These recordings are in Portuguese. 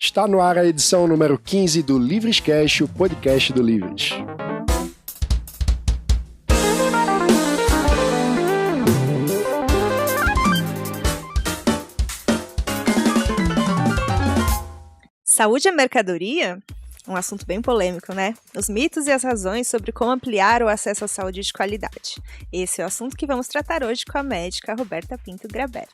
Está no ar a edição número 15 do Livrescast, o podcast do Livres. Saúde é mercadoria? Um assunto bem polêmico, né? Os mitos e as razões sobre como ampliar o acesso à saúde de qualidade. Esse é o assunto que vamos tratar hoje com a médica Roberta Pinto Grabert.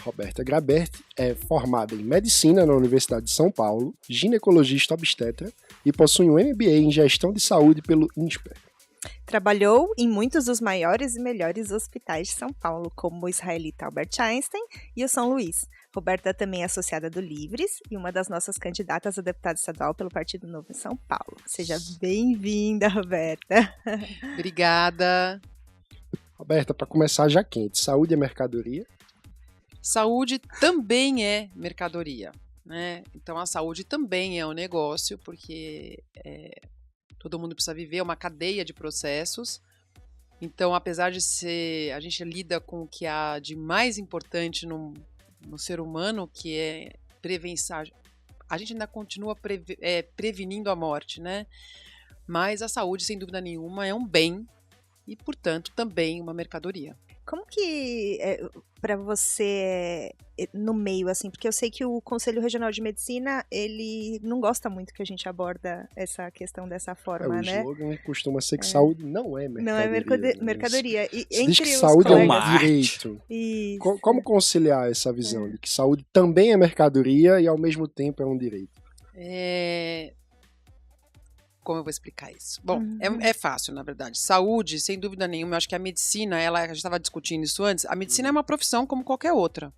Roberta Grabert é formada em Medicina na Universidade de São Paulo, ginecologista obstetra e possui um MBA em Gestão de Saúde pelo INSPER. Trabalhou em muitos dos maiores e melhores hospitais de São Paulo, como o israelita Albert Einstein e o São Luís. Roberta também é associada do Livres e uma das nossas candidatas a deputada estadual pelo Partido Novo em São Paulo. Seja bem-vinda, Roberta. Obrigada. Roberta, para começar já quente, saúde é mercadoria? Saúde também é mercadoria, né? Então a saúde também é um negócio, porque todo mundo precisa viver, é uma cadeia de processos. Então, apesar de ser, a gente lida com o que há de mais importante no ser humano, que é prevenção, a gente ainda continua prevenindo a morte, né? Mas a saúde, sem dúvida nenhuma, é um bem e, portanto, também uma mercadoria. Como que, para você, no meio, assim, porque eu sei que o Conselho Regional de Medicina, ele não gosta muito que a gente aborda essa questão dessa forma, né? O slogan costuma ser que saúde não é mercadoria. Não é mercadoria. E se entre diz que os saúde colegas... é um direito. Isso. Como conciliar essa visão de que saúde também é mercadoria e, ao mesmo tempo, é um direito? Como eu vou explicar isso? Bom, é fácil, na verdade. Saúde, sem dúvida nenhuma, eu acho que a medicina, a gente estava discutindo isso antes, a medicina é uma profissão como qualquer outra.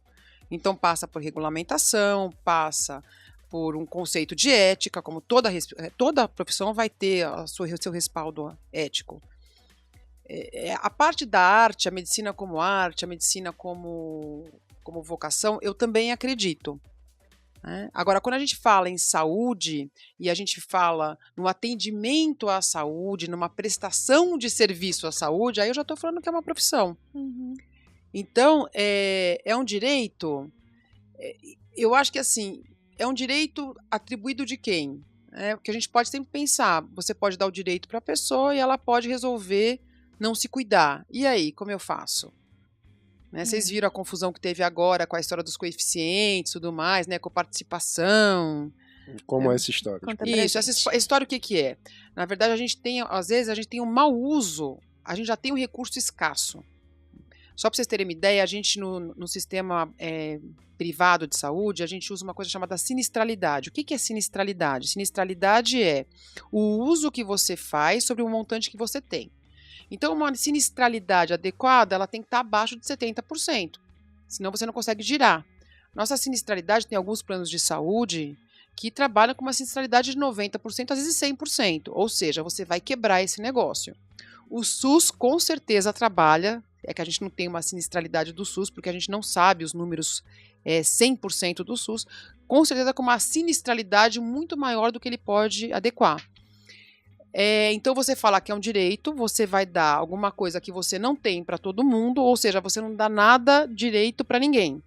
Então passa por regulamentação, passa por um conceito de ética, como toda profissão vai ter o seu respaldo ético. A parte da arte, a medicina como vocação, eu também acredito. Agora, quando a gente fala em saúde e a gente fala no atendimento à saúde, numa prestação de serviço à saúde, aí eu já estou falando que é uma profissão. Então, é um direito, eu acho que assim, é um direito atribuído de quem? Porque a gente pode sempre pensar, você pode dar o direito para a pessoa e ela pode resolver não se cuidar. E aí, como eu faço? Vocês viram a confusão que teve agora com a história dos coeficientes e tudo mais, né? Com participação. Como é essa história? Isso, essa história o que é? Na verdade, às vezes a gente tem um mau uso, a gente já tem um recurso escasso. Só para vocês terem uma ideia, a gente no sistema privado de saúde, a gente usa uma coisa chamada sinistralidade. O que é sinistralidade? Sinistralidade é o uso que você faz sobre o montante que você tem. Então, uma sinistralidade adequada, ela tem que estar abaixo de 70%, senão você não consegue girar. Nossa sinistralidade tem alguns planos de saúde que trabalham com uma sinistralidade de 90%, às vezes 100%, ou seja, você vai quebrar esse negócio. O SUS com certeza trabalha, é que a gente não tem uma sinistralidade do SUS, porque a gente não sabe os números 100% do SUS, com certeza com uma sinistralidade muito maior do que ele pode adequar. Então você fala que é um direito, você vai dar alguma coisa que você não tem para todo mundo, ou seja, você não dá nada direito para ninguém.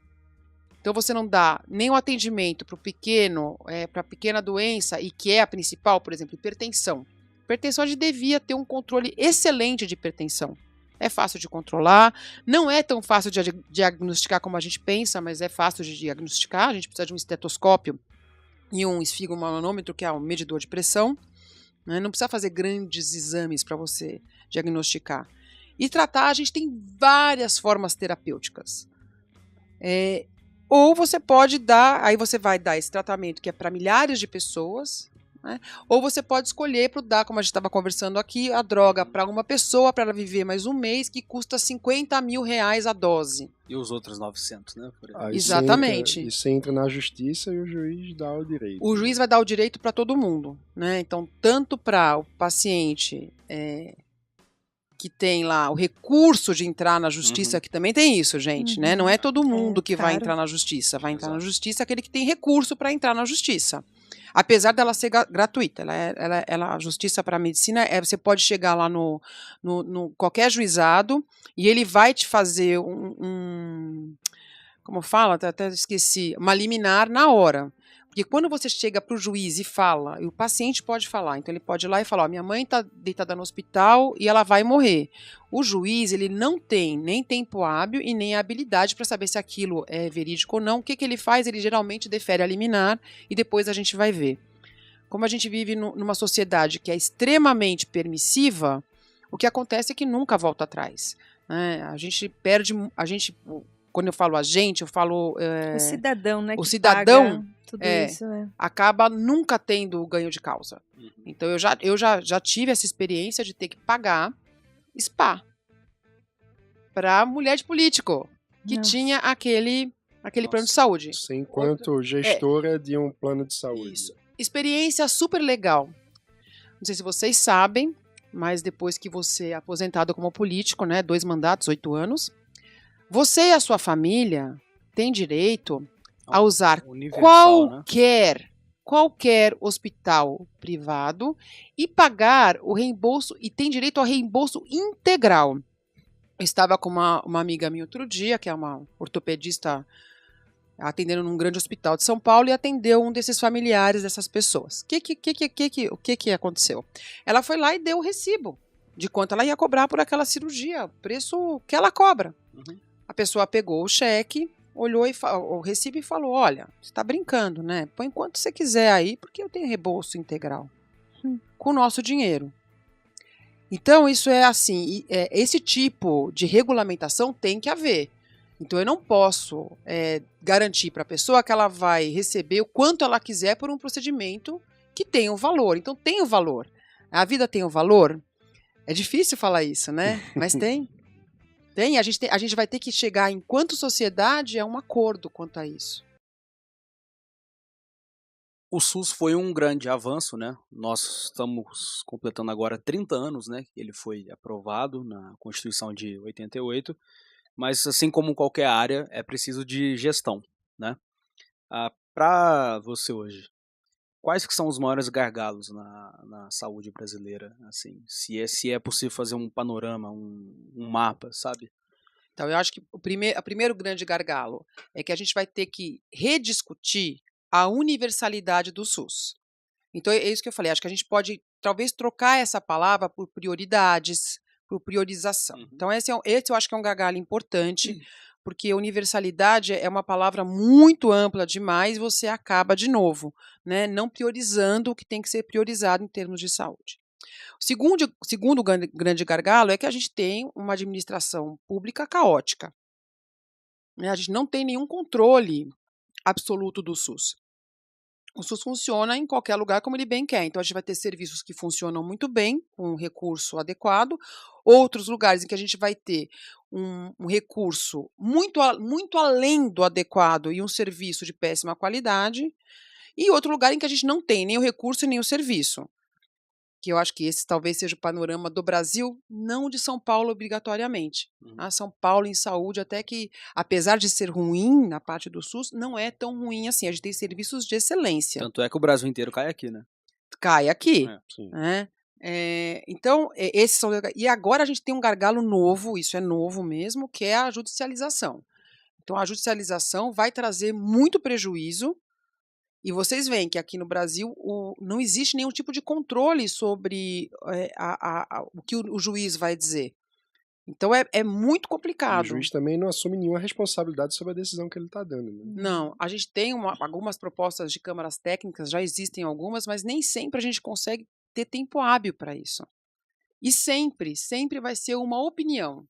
Então você não dá nem o atendimento para o pequeno, para a pequena doença, e que é a principal, por exemplo, hipertensão. Hipertensão a gente devia ter um controle excelente de hipertensão. É fácil de controlar, não é tão fácil de diagnosticar como a gente pensa, mas é fácil de diagnosticar. A gente precisa de um estetoscópio e um esfigomanômetro, que é um medidor de pressão. Não precisa fazer grandes exames para você diagnosticar. E tratar, a gente tem várias formas terapêuticas. Ou você pode dar, aí você vai dar esse tratamento que é para milhares de pessoas, né? Ou você pode escolher para dar, como a gente estava conversando aqui, a droga para uma pessoa, para ela viver mais um mês, que custa R$50 mil a dose. E os outros 900, né? Exatamente. Você entra na justiça e o juiz dá o direito. O juiz vai dar o direito para todo mundo, né? Então, tanto para o paciente que tem lá o recurso de entrar na justiça, que também tem isso, gente, né? Não é todo mundo que vai entrar na justiça. Vai entrar na justiça aquele que tem recurso para entrar na justiça. Apesar dela ser gratuita, a justiça para a medicina, você pode chegar lá no qualquer juizado e ele vai te fazer como fala, até esqueci, uma liminar na hora. Porque quando você chega para o juiz e fala, e o paciente pode falar, então ele pode ir lá e falar, minha mãe está deitada no hospital e ela vai morrer. O juiz, ele não tem nem tempo hábil e nem habilidade para saber se aquilo é verídico ou não. O que ele faz? Ele geralmente defere a liminar e depois a gente vai ver. Como a gente vive numa sociedade que é extremamente permissiva, o que acontece é que nunca volta atrás. Né? A gente perde, quando eu falo a gente, eu falo... O cidadão, né? O cidadão paga tudo isso, acaba nunca tendo o ganho de causa. Então eu já tive essa experiência de ter que pagar spa para mulher de político que tinha aquele plano de saúde. Você enquanto gestora de um plano de saúde. Isso. Experiência super legal. Não sei se vocês sabem, mas depois que você é aposentado como político, né, 2 mandatos, 8 anos, você e a sua família têm direito a usar qualquer hospital privado e pagar o reembolso, e tem direito ao reembolso integral. Eu estava com uma amiga minha outro dia, que é uma ortopedista, atendendo num grande hospital de São Paulo, e atendeu um desses familiares dessas pessoas. O que aconteceu? Ela foi lá e deu o recibo de quanto ela ia cobrar por aquela cirurgia, o preço que ela cobra. A pessoa pegou o cheque, olhou o recibo e falou, olha, você está brincando, né? Põe quanto você quiser aí, porque eu tenho reembolso integral com o nosso dinheiro. Então, isso é assim, esse tipo de regulamentação tem que haver. Então, eu não posso garantir para a pessoa que ela vai receber o quanto ela quiser por um procedimento que tem um valor. Então, tem o valor. A vida tem um valor? É difícil falar isso, né? Mas tem. A gente vai ter que chegar, enquanto sociedade, a um acordo quanto a isso. O SUS foi um grande avanço, né? Nós estamos completando agora 30 anos, né? Ele foi aprovado na Constituição de 88, mas assim como qualquer área, é preciso de gestão, né? Para você hoje, quais que são os maiores gargalos na saúde brasileira? Assim, se é possível fazer um panorama, um mapa, sabe? Então, eu acho que o primeiro grande gargalo é que a gente vai ter que rediscutir a universalidade do SUS. Então, é isso que eu falei. Acho que a gente pode, talvez, trocar essa palavra por prioridades, por priorização. Então, esse eu acho que é um gargalo importante, porque universalidade é uma palavra muito ampla demais e você acaba, de novo, né, não priorizando o que tem que ser priorizado em termos de saúde. O segundo grande gargalo é que a gente tem uma administração pública caótica. Né? A gente não tem nenhum controle absoluto do SUS. O SUS funciona em qualquer lugar como ele bem quer. Então, a gente vai ter serviços que funcionam muito bem, com um recurso adequado, outros lugares em que a gente vai ter um recurso muito além do adequado e um serviço de péssima qualidade, e outro lugar em que a gente não tem nem o recurso e nem o serviço. Que eu acho que esse talvez seja o panorama do Brasil, não de São Paulo obrigatoriamente. São Paulo em saúde, até que, apesar de ser ruim na parte do SUS, não é tão ruim assim. A gente tem serviços de excelência. Tanto é que o Brasil inteiro cai aqui, né? Cai aqui. Né? Então, esses são... E agora a gente tem um gargalo novo, isso é novo mesmo, que é a judicialização. Então, a judicialização vai trazer muito prejuízo. E vocês veem que aqui no Brasil não existe nenhum tipo de controle sobre o que o juiz vai dizer. Então é muito complicado. O juiz também não assume nenhuma responsabilidade sobre a decisão que ele está dando. Né? Não, a gente tem algumas propostas de câmaras técnicas, já existem algumas, mas nem sempre a gente consegue ter tempo hábil para isso. E sempre vai ser uma opinião.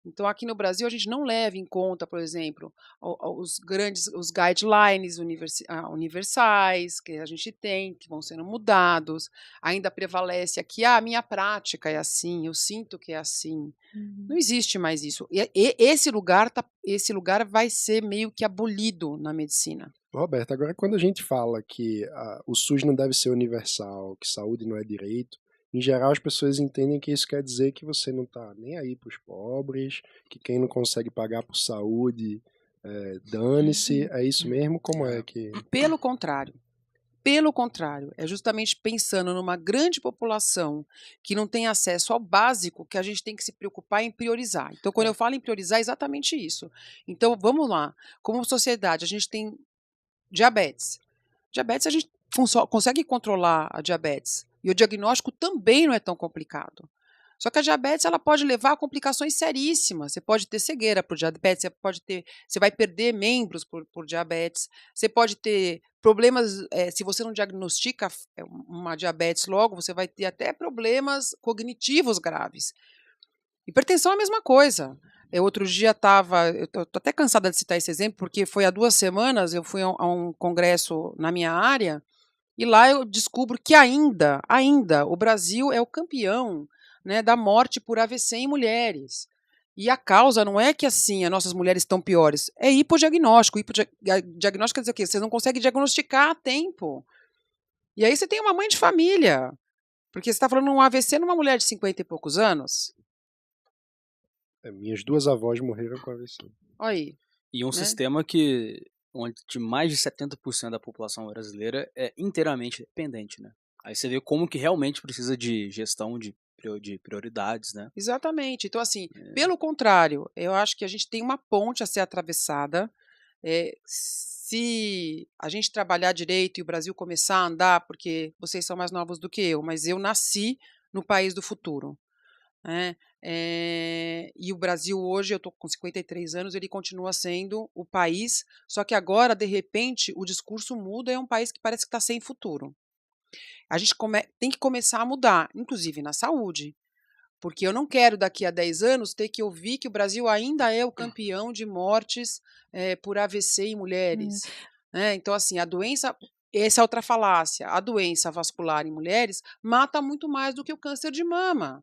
Então, aqui no Brasil, a gente não leva em conta, por exemplo, os guidelines universais que a gente tem, que vão sendo mudados. Ainda prevalece aqui, a minha prática é assim, eu sinto que é assim. Não existe mais isso. E esse lugar vai ser meio que abolido na medicina. Roberto, agora quando a gente fala que o SUS não deve ser universal, que saúde não é direito, em geral, as pessoas entendem que isso quer dizer que você não está nem aí para os pobres, que quem não consegue pagar por saúde, dane-se. É isso mesmo? Como é que... Pelo contrário. Pelo contrário. É justamente pensando numa grande população que não tem acesso ao básico que a gente tem que se preocupar em priorizar. Então, quando eu falo em priorizar, é exatamente isso. Então, vamos lá. Como sociedade, a gente tem diabetes. Diabetes, a gente consegue controlar a diabetes. E o diagnóstico também não é tão complicado. Só que a diabetes ela pode levar a complicações seríssimas. Você pode ter cegueira por diabetes, você vai perder membros por diabetes, você pode ter problemas, se você não diagnostica uma diabetes logo, você vai ter até problemas cognitivos graves. Hipertensão é a mesma coisa. Outro dia eu estou até cansada de citar esse exemplo, porque foi há 2 semanas, eu fui a um congresso na minha área, e lá eu descubro que ainda o Brasil é o campeão, né, da morte por AVC em mulheres. E a causa não é que assim as nossas mulheres estão piores, é hipodiagnóstico. Diagnóstico quer dizer o quê? Vocês não conseguem diagnosticar a tempo. E aí você tem uma mãe de família, porque você está falando um AVC numa mulher de 50 e poucos anos. Minhas 2 avós morreram com AVC. Olha aí. E um sistema onde mais de 70% da população brasileira é inteiramente dependente, né? Aí você vê como que realmente precisa de gestão de prioridades, né? Exatamente. Então, assim, pelo contrário, eu acho que a gente tem uma ponte a ser atravessada. Se a gente trabalhar direito e o Brasil começar a andar, porque vocês são mais novos do que eu, mas eu nasci no país do futuro. Né? E o Brasil hoje, eu estou com 53 anos, ele continua sendo o país, só que agora, de repente, o discurso muda, é um país que parece que está sem futuro. A gente tem que começar a mudar, inclusive na saúde, porque eu não quero daqui a 10 anos ter que ouvir que o Brasil ainda é o campeão de mortes por AVC em mulheres. Então, assim, a doença, essa é outra falácia, a doença vascular em mulheres mata muito mais do que o câncer de mama.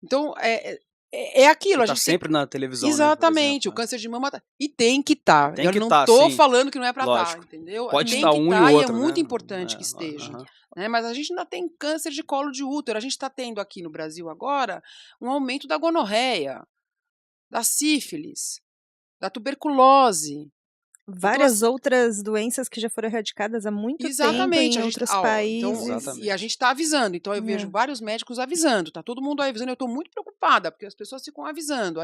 Então, é aquilo. A gente sempre na televisão. Exatamente, né, o câncer de mama e tem que estar. Eu não estou estou falando que não é para estar, entendeu? Pode estar um e o outro. E é muito importante que esteja. Mas a gente ainda tem câncer de colo de útero. A gente está tendo aqui no Brasil agora um aumento da gonorreia, da sífilis, da tuberculose. Várias outras doenças que já foram erradicadas há muito tempo em outros países. Então, e a gente está avisando. Então, eu vejo vários médicos avisando. Está todo mundo avisando. Eu estou muito preocupada, porque as pessoas ficam avisando.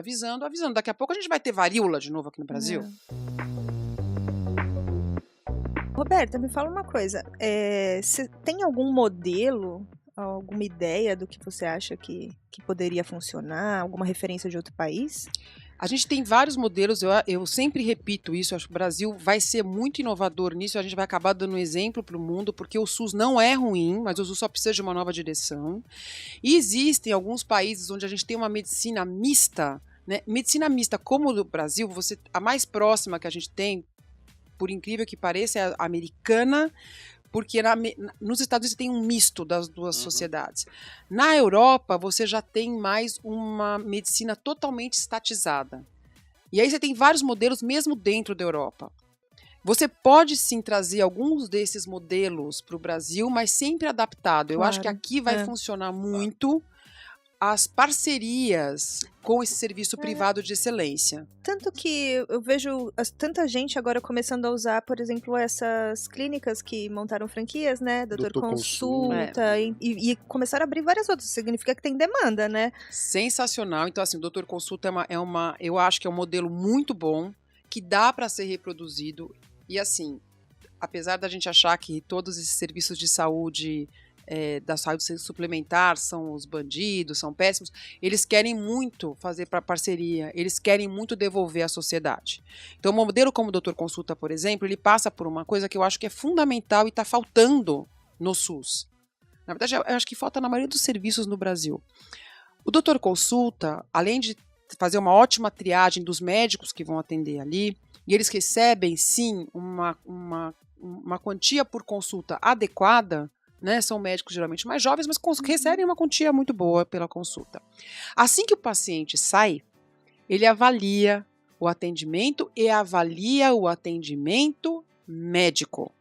Daqui a pouco a gente vai ter varíola de novo aqui no Brasil. Roberta, me fala uma coisa. Você tem algum modelo, alguma ideia do que você acha que poderia funcionar? Alguma referência de outro país? A gente tem vários modelos, eu sempre repito isso, acho que o Brasil vai ser muito inovador nisso, a gente vai acabar dando um exemplo para o mundo, porque o SUS não é ruim, mas o SUS só precisa de uma nova direção. E existem alguns países onde a gente tem uma medicina mista, né? Medicina mista como no Brasil, a mais próxima que a gente tem, por incrível que pareça, é a americana, porque nos Estados Unidos tem um misto das duas sociedades. Na Europa, você já tem mais uma medicina totalmente estatizada. E aí você tem vários modelos mesmo dentro da Europa. Você pode sim trazer alguns desses modelos para o Brasil, mas sempre adaptado. Eu acho que aqui vai funcionar muito as parcerias com esse serviço privado de excelência. Tanto que eu vejo tanta gente agora começando a usar, por exemplo, essas clínicas que montaram franquias, né? Doutor Consulta, e começaram a abrir várias outras. Significa que tem demanda, né? Sensacional. Então, assim, o Doutor Consulta eu acho que é um modelo muito bom, que dá para ser reproduzido. E, assim, apesar da gente achar que todos esses serviços de saúde da saúde suplementar são os bandidos, são péssimos, eles querem muito fazer para parceria, eles querem muito devolver à sociedade. Então, um modelo como o Doutor Consulta, por exemplo, ele passa por uma coisa que eu acho que é fundamental e está faltando no SUS. Na verdade, eu acho que falta na maioria dos serviços no Brasil. O Doutor Consulta, além de fazer uma ótima triagem dos médicos que vão atender ali, e eles recebem, sim, uma quantia por consulta adequada, né? São médicos geralmente mais jovens, mas recebem uma quantia muito boa pela consulta. Assim que o paciente sai, ele avalia o atendimento e avalia o atendimento médico.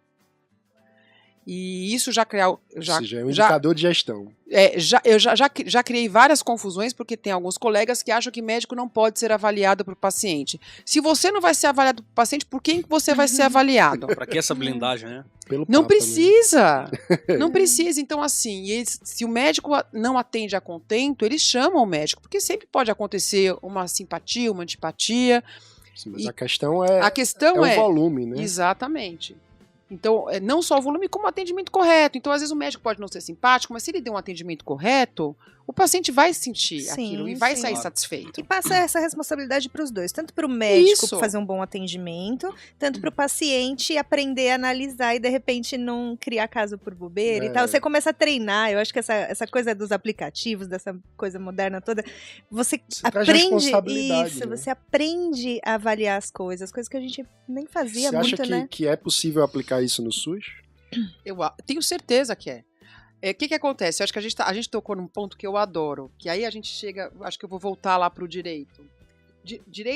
E isso já criou... Ou seja, é um indicador de gestão. Eu já criei várias confusões, porque tem alguns colegas que acham que médico não pode ser avaliado por paciente. Se você não vai ser avaliado por paciente, por quem você vai ser avaliado? Para que essa blindagem, né? Não precisa. Não precisa. Então, assim, se o médico não atende a contento, eles chamam o médico, porque sempre pode acontecer uma simpatia, uma antipatia. Sim, mas a questão é o volume, né? Exatamente. Então, não só o volume, como o atendimento correto. Então, às vezes o médico pode não ser simpático, mas se ele der um atendimento correto, o paciente vai sentir aquilo e vai sair satisfeito. E passa essa responsabilidade para os dois, tanto para o médico Isso. fazer um bom atendimento, tanto para o paciente aprender a analisar e de repente não criar caso por bobeira e tal. Você começa a treinar, eu acho que essa coisa dos aplicativos, dessa coisa moderna toda, você aprende isso, né? Você aprende a avaliar as coisas que a gente nem fazia muito, né? Você acha que é possível aplicar isso no SUS? Eu tenho certeza que é. O que acontece? Eu acho que a gente tocou num ponto que eu adoro, que aí a gente chega, acho que eu vou voltar lá pro direito.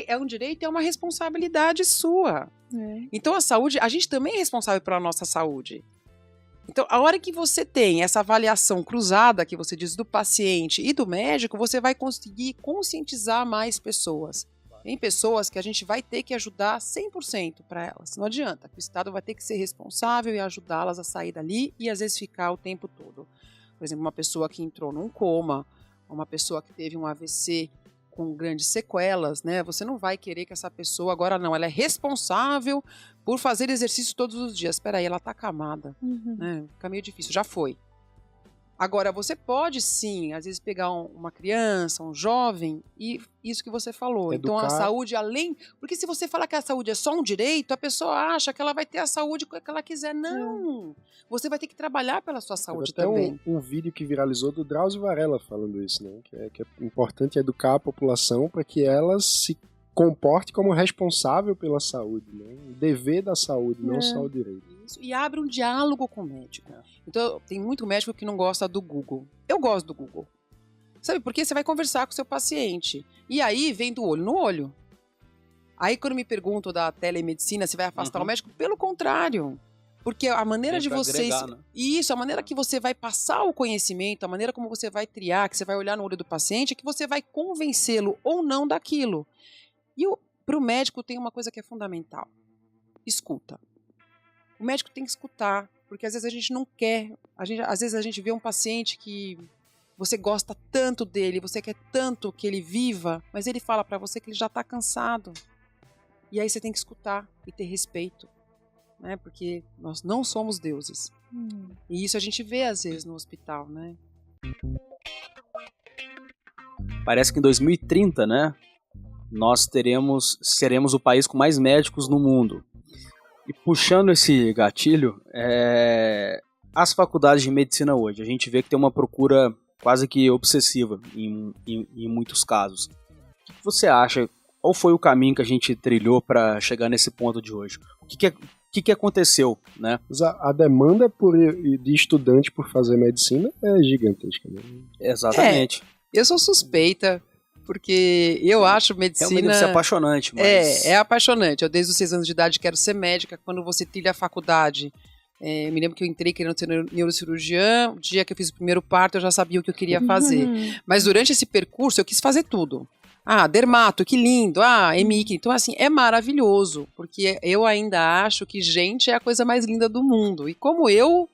É um direito e é uma responsabilidade sua. Então a saúde, a gente também é responsável pela nossa saúde. Então a hora que você tem essa avaliação cruzada, que você diz, do paciente e do médico, você vai conseguir conscientizar mais pessoas. Tem pessoas que a gente vai ter que ajudar 100% para elas. Não adianta. O Estado vai ter que ser responsável e ajudá-las a sair dali e às vezes ficar o tempo todo. Por exemplo, uma pessoa que entrou num coma, uma pessoa que teve um AVC com grandes sequelas, né? Você não vai querer que essa pessoa agora não, ela é responsável por fazer exercício todos os dias. Espera aí, ela está acamada, né? Fica meio difícil, já foi. Agora, você pode sim, às vezes pegar uma criança, um jovem, e isso que você falou. Educar. Então, a saúde, além... Porque se você falar que a saúde é só um direito, a pessoa acha que ela vai ter a saúde que ela quiser. Não! Você vai ter que trabalhar pela sua saúde também. Tem um vídeo que viralizou do Drauzio Varela falando isso, né? Que é importante educar a população para que ela se comporte como responsável pela saúde, né? O dever da saúde, não só o direito. E abre um diálogo com o médico. Então, tem muito médico que não gosta do Google. Eu gosto do Google. Sabe por quê? Você vai conversar com o seu paciente. E aí, vem do olho no olho. Aí, quando me perguntam da telemedicina, se vai afastar o médico, pelo contrário. Porque a maneira de vocês... Agregar, né? Isso, a maneira que você vai passar o conhecimento, a maneira como você vai triar, que você vai olhar no olho do paciente, é que você vai convencê-lo ou não daquilo. E para o médico tem uma coisa que é fundamental. Escuta. O médico tem que escutar, porque às vezes a gente não quer. Às vezes a gente vê um paciente que você gosta tanto dele, você quer tanto que ele viva, mas ele fala para você que ele já está cansado. E aí você tem que escutar e ter respeito, né? Porque nós não somos deuses. E isso a gente vê às vezes no hospital, né? Parece que em 2030, né, nós seremos o país com mais médicos no mundo. E puxando esse gatilho, as faculdades de medicina hoje, a gente vê que tem uma procura quase que obsessiva em muitos casos. O que você acha? Qual foi o caminho que a gente trilhou para chegar nesse ponto de hoje? O que aconteceu, né? A demanda de estudante por fazer medicina é gigantesca, né? Exatamente. Eu sou suspeita, porque eu acho medicina... Deve ser apaixonante. Mas... É apaixonante. Eu desde os 6 anos de idade quero ser médica. Quando você trilha a faculdade, me lembro que eu entrei querendo ser neurocirurgiã. O dia que eu fiz o primeiro parto, eu já sabia o que eu queria fazer. Mas durante esse percurso, eu quis fazer tudo. Dermato, que lindo. MI, então assim, é maravilhoso. Porque eu ainda acho que gente é a coisa mais linda do mundo. E como eu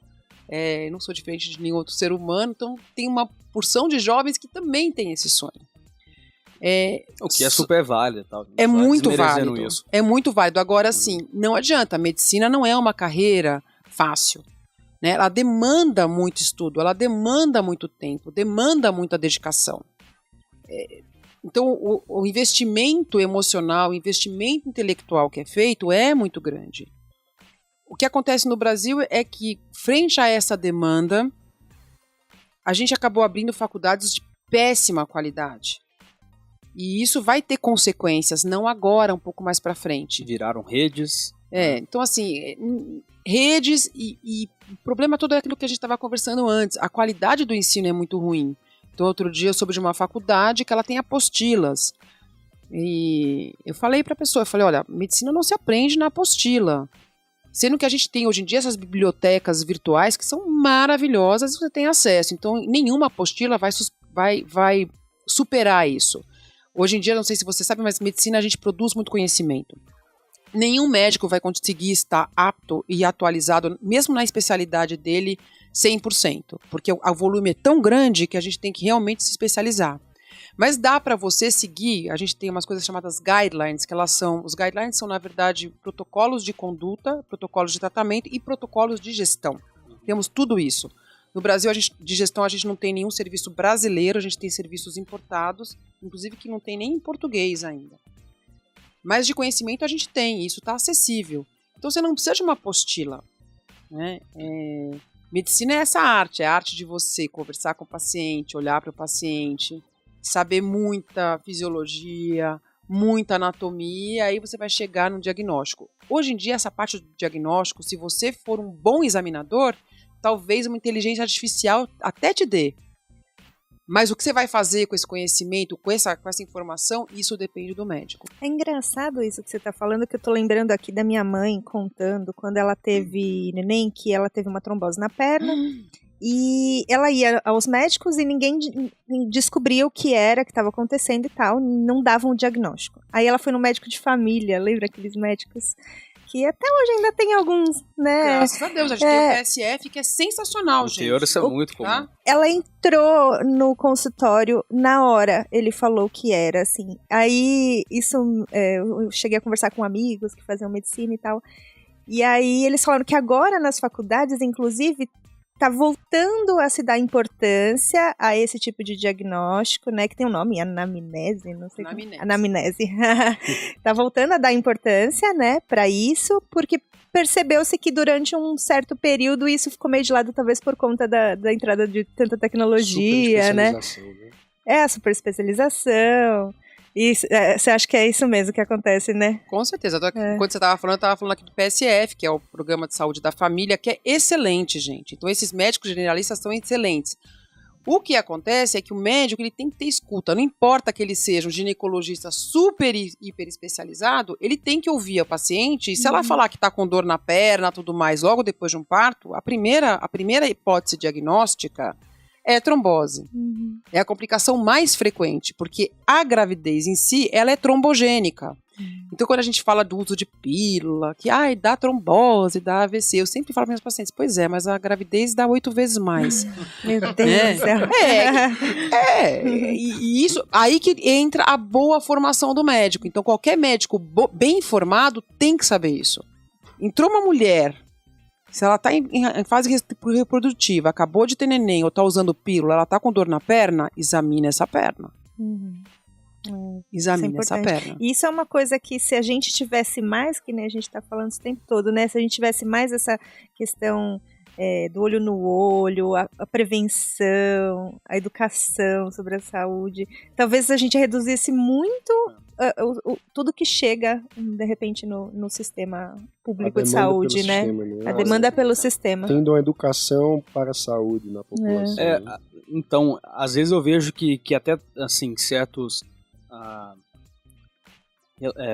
não sou diferente de nenhum outro ser humano, então tem uma porção de jovens que também tem esse sonho. O que é super válido. Tal, é muito válido. Isso. É muito válido. Agora, sim, não adianta. A medicina não é uma carreira fácil. Né? Ela demanda muito estudo, ela demanda muito tempo, demanda muita dedicação. Então, o investimento emocional, o investimento intelectual que é feito é muito grande. O que acontece no Brasil é que, frente a essa demanda, a gente acabou abrindo faculdades de péssima qualidade. E isso vai ter consequências, não agora, um pouco mais para frente. Viraram redes. Então assim, redes e o problema todo é aquilo que a gente estava conversando antes. A qualidade do ensino é muito ruim. Então outro dia eu soube de uma faculdade que ela tem apostilas. E eu falei para a pessoa, olha, medicina não se aprende na apostila. Sendo que a gente tem hoje em dia essas bibliotecas virtuais que são maravilhosas e você tem acesso. Então nenhuma apostila vai superar isso. Hoje em dia, não sei se você sabe, mas medicina a gente produz muito conhecimento. Nenhum médico vai conseguir estar apto e atualizado, mesmo na especialidade dele, 100%. Porque o volume é tão grande que a gente tem que realmente se especializar. Mas dá para você seguir, a gente tem umas coisas chamadas guidelines, os guidelines são, na verdade, protocolos de conduta, protocolos de tratamento e protocolos de gestão. Temos tudo isso. No Brasil, de gestão, a gente não tem nenhum serviço brasileiro, a gente tem serviços importados, inclusive que não tem nem em português ainda. Mas de conhecimento a gente tem, e isso está acessível. Então você não precisa de uma apostila, né? Medicina é essa arte, é a arte de você conversar com o paciente, olhar para o paciente, saber muita fisiologia, muita anatomia, aí você vai chegar no diagnóstico. Hoje em dia, essa parte do diagnóstico, se você for um bom examinador, talvez uma inteligência artificial até te dê. Mas o que você vai fazer com esse conhecimento, com essa informação, isso depende do médico. É engraçado isso que você está falando, que eu estou lembrando aqui da minha mãe contando quando ela teve neném, que ela teve uma trombose na perna. E ela ia aos médicos e ninguém descobria o que era, que estava acontecendo e tal, não davam o diagnóstico. Aí ela foi no médico de família, lembra aqueles médicos que até hoje ainda tem alguns, né? Graças a Deus, a gente tem o PSF, que é sensacional, gente. Isso é muito comum. Tá? Ela entrou no consultório, na hora ele falou que era, assim. Aí, eu cheguei a conversar com amigos que faziam medicina e tal. E aí eles falaram que agora nas faculdades, inclusive, tá voltando a se dar importância a esse tipo de diagnóstico, né? Que tem um nome, anamnese, não sei como. Anamnese. Tá voltando a dar importância, né, para isso, porque percebeu-se que durante um certo período isso ficou meio de lado, talvez por conta da entrada de tanta tecnologia, né? A super especialização. E você acha que é isso mesmo que acontece, né? Com certeza. Quando você estava falando, eu estava falando aqui do PSF, que é o Programa de Saúde da Família, que é excelente, gente. Então, esses médicos generalistas são excelentes. O que acontece é que o médico ele tem que ter escuta. Não importa que ele seja um ginecologista super e hiper especializado, ele tem que ouvir a paciente. E se ela falar que está com dor na perna, tudo mais, logo depois de um parto, a primeira hipótese diagnóstica é trombose. É a complicação mais frequente, porque a gravidez em si, ela é trombogênica. Então, quando a gente fala do uso de pílula, que dá trombose, dá AVC, eu sempre falo para meus pacientes, pois é, mas a gravidez dá 8 vezes mais. Meu Deus do céu. E isso, aí que entra a boa formação do médico. Então, qualquer médico bem informado tem que saber isso. Entrou uma mulher, se ela está em fase reprodutiva, acabou de ter neném ou está usando pílula, ela está com dor na perna, examine essa perna. Examine essa perna. Isso é uma coisa que se a gente tivesse mais, que nem a gente está falando o tempo todo, né? Se a gente tivesse mais essa questão do olho no olho, a prevenção, a educação sobre a saúde, talvez a gente reduzisse muito tudo que chega, de repente, no sistema público de saúde, né? A demanda pelo sistema. Tendo uma educação para a saúde na população. Então, às vezes eu vejo que até, assim, certos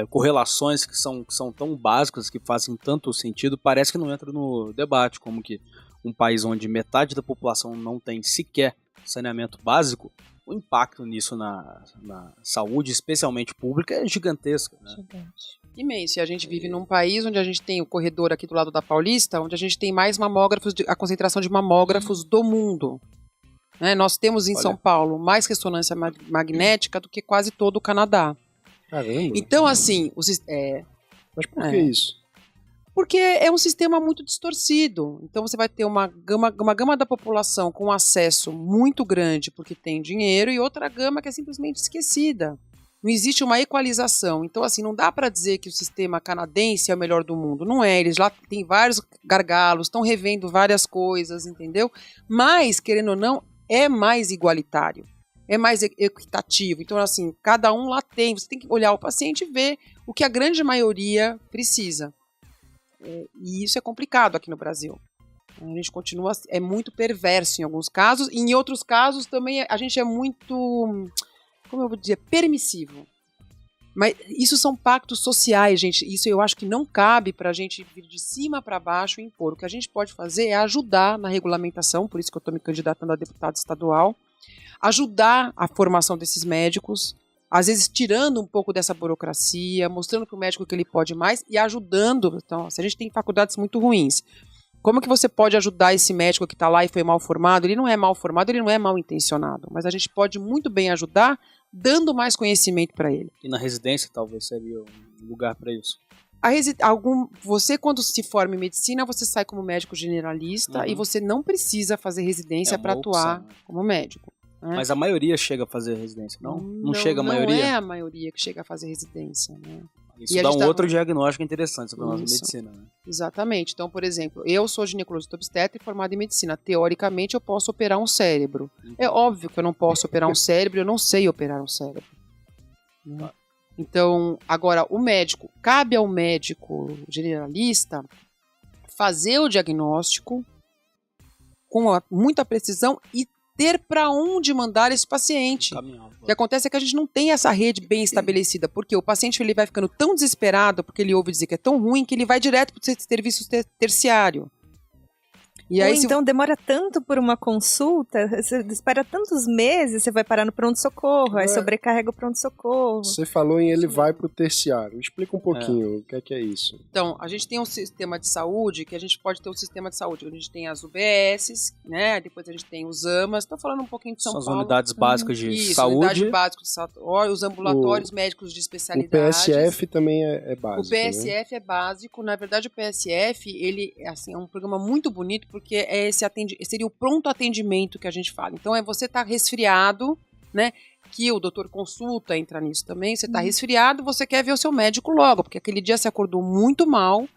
correlações que são tão básicas, que fazem tanto sentido, parece que não entra no debate, como que um país onde metade da população não tem sequer saneamento básico, o impacto nisso na saúde, especialmente pública, é gigantesco, né? Imenso. E a gente vive num país onde a gente tem o corredor aqui do lado da Paulista, onde a gente tem mais mamógrafos, a concentração de mamógrafos do mundo. Né? Nós temos em São Paulo mais ressonância magnética do que quase todo o Canadá. Caramba. Então, assim... Mas por que isso? Porque é um sistema muito distorcido. Então, você vai ter uma gama da população com acesso muito grande porque tem dinheiro e outra gama que é simplesmente esquecida. Não existe uma equalização. Então, assim, não dá para dizer que o sistema canadense é o melhor do mundo. Não é. Eles lá têm vários gargalos, estão revendo várias coisas, entendeu? Mas, querendo ou não, é mais igualitário. É mais equitativo. Então, assim, cada um lá tem. Você tem que olhar o paciente e ver o que a grande maioria precisa. E isso é complicado aqui no Brasil. A gente continua... É muito perverso em alguns casos. E em outros casos também a gente é muito... Como eu vou dizer? Permissivo. Mas isso são pactos sociais, gente. Isso eu acho que não cabe para a gente vir de cima para baixo e impor. O que a gente pode fazer é ajudar na regulamentação, por isso que eu estou me candidatando a deputado estadual, ajudar a formação desses médicos, às vezes tirando um pouco dessa burocracia, mostrando para o médico que ele pode mais e ajudando. Então, se a gente tem faculdades muito ruins, Como que você pode ajudar esse médico que está lá e foi mal formado? Ele não é mal formado, ele não é mal intencionado, mas a gente pode muito bem ajudar dando mais conhecimento para ele. E na residência talvez seria um lugar para isso. Você, quando se forma em medicina, você sai como médico generalista e você não precisa fazer residência para atuar como médico. Né? Mas a maioria chega a fazer residência, não? Não chega a maioria? Não é a maioria que chega a fazer residência, né? Isso dá um outro diagnóstico interessante sobre a nossa medicina. Né? Exatamente. Então, por exemplo, eu sou ginecologista obstetra e formado em medicina. Teoricamente, eu posso operar um cérebro. É óbvio que eu não posso operar um cérebro, eu não sei operar um cérebro. Então, agora, cabe ao médico generalista fazer o diagnóstico com muita precisão e ter para onde mandar esse paciente. O que acontece é que a gente não tem essa rede bem estabelecida, porque o paciente ele vai ficando tão desesperado porque ele ouve dizer que é tão ruim que ele vai direto para o serviço terciário. E aí, então demora tanto por uma consulta, você espera tantos meses, você vai parar no pronto-socorro, aí sobrecarrega o pronto-socorro. Você falou em ele vai pro terciário. Explica um pouquinho o que é isso. Então, a gente tem um sistema de saúde, que a gente pode ter um sistema de saúde. A gente tem as UBSs, né? Depois a gente tem os AMAs. Estou falando um pouquinho de São Paulo. São as unidades básicas de saúde. Unidades básicas de saúde, os ambulatórios médicos de especialidade. O PSF também é básico. O PSF é básico. Na verdade, o PSF ele é um programa muito bonito, porque seria o pronto atendimento que a gente fala. Então, você estar resfriado, né? Que o doutor consulta, entra nisso também. Você está resfriado, você quer ver o seu médico logo, porque aquele dia você acordou muito mal.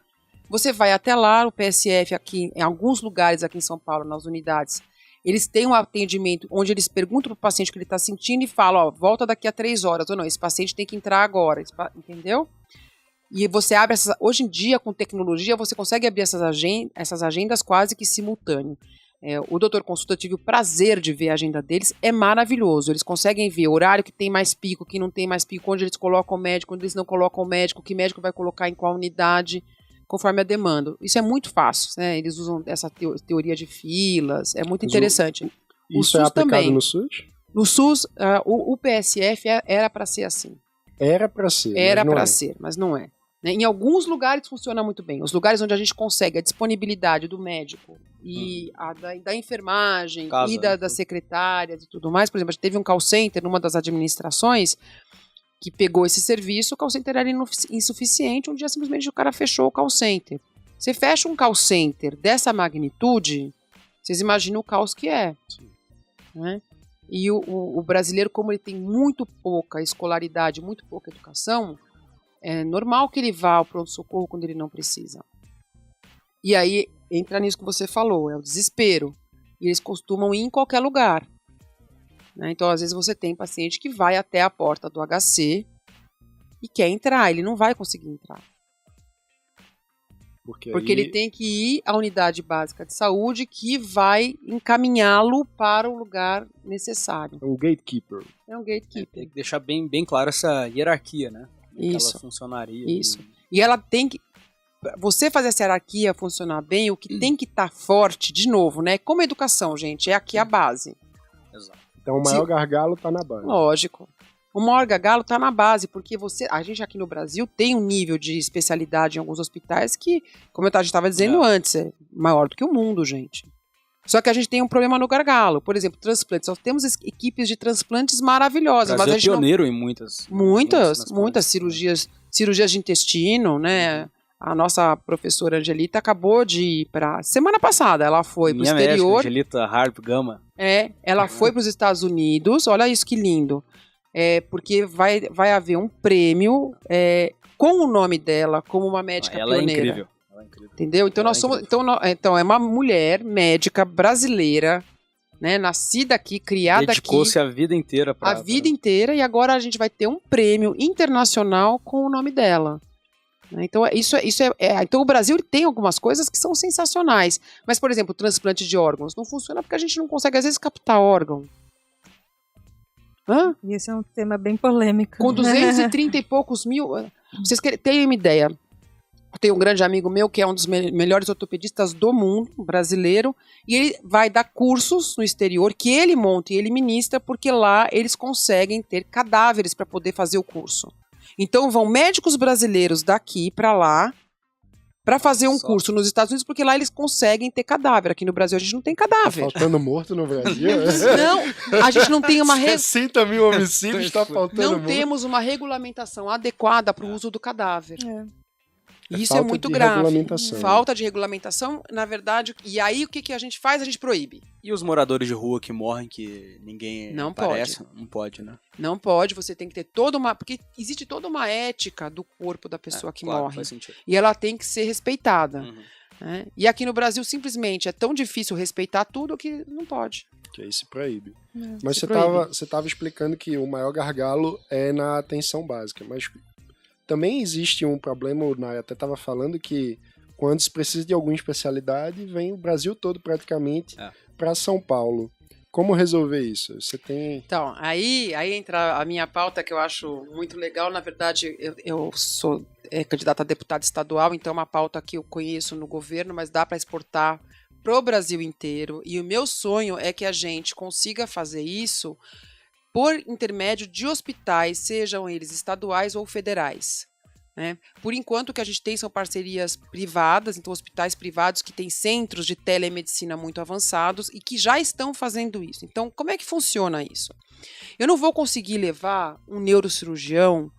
Você vai até lá, o PSF aqui, em alguns lugares aqui em São Paulo, nas unidades, eles têm um atendimento onde eles perguntam para o paciente o que ele está sentindo e falam, volta daqui a 3 horas, ou não, esse paciente tem que entrar agora, entendeu? E você abre hoje em dia, com tecnologia, você consegue abrir essas agendas quase que simultâneo. O doutor consulta, eu tive o prazer de ver a agenda deles, é maravilhoso. Eles conseguem ver o horário que tem mais pico, que não tem mais pico, onde eles colocam o médico, onde eles não colocam o médico, que médico vai colocar em qual unidade, conforme a demanda. Isso é muito fácil, né? Eles usam essa teoria de filas, é muito interessante. Isso é aplicado também. No SUS? No SUS, o PSF era para ser assim. Era para ser. Era para ser, mas não é. Em alguns lugares funciona muito bem. Os lugares onde a gente consegue a disponibilidade do médico e da enfermagem e das secretárias e tudo mais. Por exemplo, a gente teve um call center numa das administrações que pegou esse serviço, o call center era insuficiente, um dia simplesmente o cara fechou o call center. Você fecha um call center dessa magnitude, vocês imaginam o caos que é. Né? E o brasileiro, como ele tem muito pouca escolaridade, muito pouca educação, é normal que ele vá ao pronto-socorro quando ele não precisa. E aí, entra nisso que você falou, é o desespero. E eles costumam ir em qualquer lugar. Né? Então, às vezes, você tem paciente que vai até a porta do HC e quer entrar, ele não vai conseguir entrar. Porque ele tem que ir à unidade básica de saúde que vai encaminhá-lo para o lugar necessário. É um gatekeeper. É um gatekeeper. Tem que deixar bem claro essa hierarquia, né? Isso. Ela funcionaria. Isso. E ela tem que... Você fazer essa hierarquia funcionar bem, o que tem que estar forte, de novo, né? Como a educação, gente, é aqui a base. Exato. Então o maior gargalo está na base. Lógico. O maior gargalo está na base, porque a gente aqui no Brasil tem um nível de especialidade em alguns hospitais que, como a gente estava dizendo antes, é maior do que o mundo, gente. Só que a gente tem um problema no gargalo. Por exemplo, transplantes. Nós temos equipes de transplantes maravilhosas. O Brasil mas a gente é pioneiro em muitas cirurgias de intestino, né? A nossa professora Angelita acabou de ir para... Semana passada ela foi para o exterior. Médica, Angelita Harp Gama. Ela foi para os Estados Unidos. Olha isso que lindo. Porque vai haver um prêmio com o nome dela como uma médica pioneira. Ela é incrível. Entendeu? Então nós somos. Então é uma mulher médica brasileira, né? Nascida aqui, criada aqui. Dedicou-se a vida inteira para. A vida inteira, e agora a gente vai ter um prêmio internacional com o nome dela. Então então o Brasil tem algumas coisas que são sensacionais. Mas, por exemplo, o transplante de órgãos não funciona porque a gente não consegue, às vezes, captar órgão. Esse é um tema bem polêmico. Com 230 e poucos mil. Vocês terem uma ideia. Tem um grande amigo meu que é um dos melhores ortopedistas do mundo, brasileiro, e ele vai dar cursos no exterior que ele monta e ele ministra, porque lá eles conseguem ter cadáveres para poder fazer o curso. Então vão médicos brasileiros daqui para lá, para fazer um Só. curso nos Estados Unidos, porque lá eles conseguem ter cadáver. Aqui no Brasil a gente não tem Tá cadáver. faltando morto no Brasil? Não, a gente não tem uma 60 mil homicídios, tá faltando não morto. temos uma regulamentação adequada para o uso do cadáver. É Isso é falta muito de grave. regulamentação. Falta de regulamentação, na verdade. E aí o que a gente faz? A gente proíbe. E os moradores de rua que morrem, que ninguém Não aparece? Não pode, né? Não pode, você tem que ter toda uma... Porque existe toda uma ética do corpo da pessoa que Claro, morre. faz sentido. E ela tem que ser respeitada. Uhum. Né? E aqui no Brasil, simplesmente, é tão difícil respeitar tudo que não pode. Que aí se proíbe. Mas se você tava explicando que o maior gargalo é na atenção básica, mas também existe um problema, o Naya até estava falando que quando se precisa de alguma especialidade, vem o Brasil todo praticamente para São Paulo. Como resolver isso? Você tem... Então, aí entra a minha pauta, que eu acho muito legal. Na verdade, eu sou candidata a deputada estadual, então é uma pauta que eu conheço no governo, mas dá para exportar pro Brasil inteiro. E o meu sonho é que a gente consiga fazer isso por intermédio de hospitais, sejam eles estaduais ou federais. Né? Por enquanto, o que a gente tem são parcerias privadas, então hospitais privados que têm centros de telemedicina muito avançados e que já estão fazendo isso. Então, como é que funciona isso? Eu não vou conseguir levar um neurocirurgião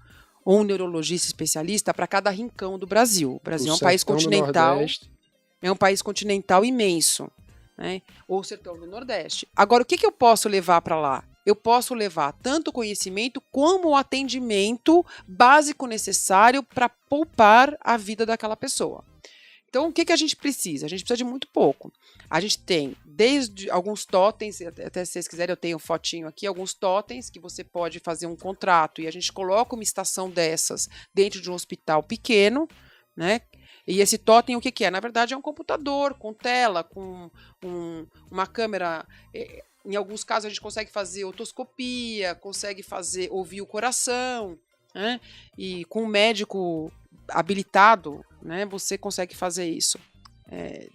ou um neurologista especialista para cada rincão do Brasil. O Brasil é um país continental, é um país continental imenso, né? Ou o sertão do Nordeste. Agora, o que eu posso levar para lá? Eu posso levar tanto o conhecimento como o atendimento básico necessário para poupar a vida daquela pessoa. Então, o que a gente precisa? A gente precisa de muito pouco. A gente tem desde alguns totens, até se vocês quiserem eu tenho fotinho aqui, alguns totens que você pode fazer um contrato e a gente coloca uma estação dessas dentro de um hospital pequeno, né? E esse totem o que é? Na verdade é um computador com tela, com uma câmera... Em alguns casos a gente consegue fazer otoscopia, consegue ouvir o coração, né? E com um médico habilitado, né, você consegue fazer isso.